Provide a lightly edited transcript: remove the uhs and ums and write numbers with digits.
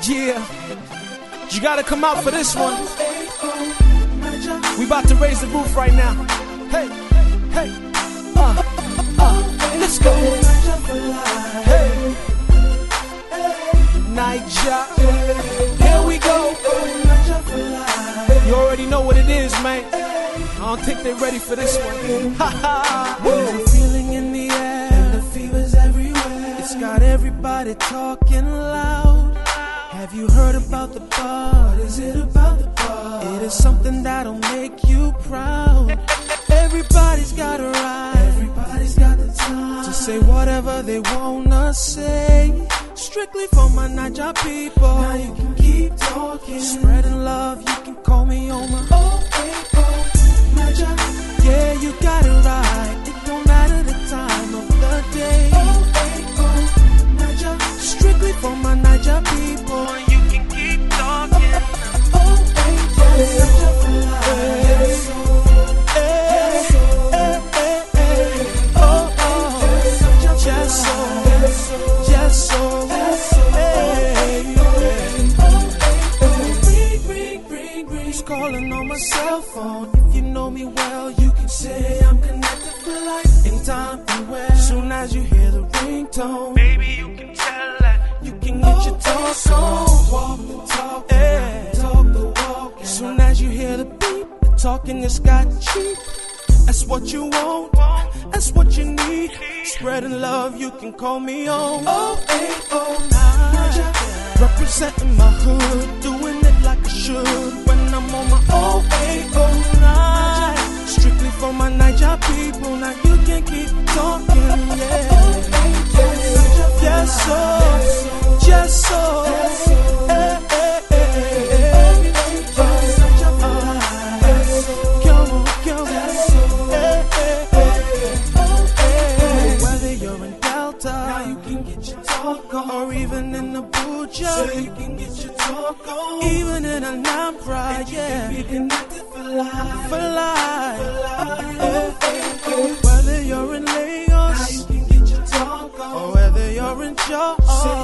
Yeah, you gotta come out for this one. We about to raise the roof right now. Hey, hey, let's go. Hey, Niger, here we go. You already know what it is, man. I don't think they're ready for this one. Ha ha. There's a feeling in the air, and the fever's everywhere. It's got everybody talking loud. Have you heard about the bar? What is it about the bar? It is something that'll make you proud. Everybody's got a right. Everybody's got the time to say whatever they wanna say. Strictly for my Niger people. Now you can keep talking, spreading love. You can call me on my 080 Niger. Yeah, you got it right. It don't matter the time of the day. 080 Niger. Strictly for my Niger people. You can keep talking. 080 Niger for life. Calling on my cell phone. If you know me well, you can say I'm connected for life. In time and where. Soon as you hear the ringtone, baby, you can tell that you can get your talk on. Walk the talk, talk the walk. Soon as you hear the beat, the talking just got cheap. That's what you want, that's what you need. Spreading love, you can call me on 0809. Representing my hood, doing it like I should. When I'm on my 0809. Strictly for my Niger people. Now you can keep talking, yeah. Yes, so, yes, so. Or even in the Buja, so you can get your talk on. Even in a non-pride, yeah. You can connected for life, for life. Whether you're in Lagos, now you can get your talk on. Or whether you're in Jaws, so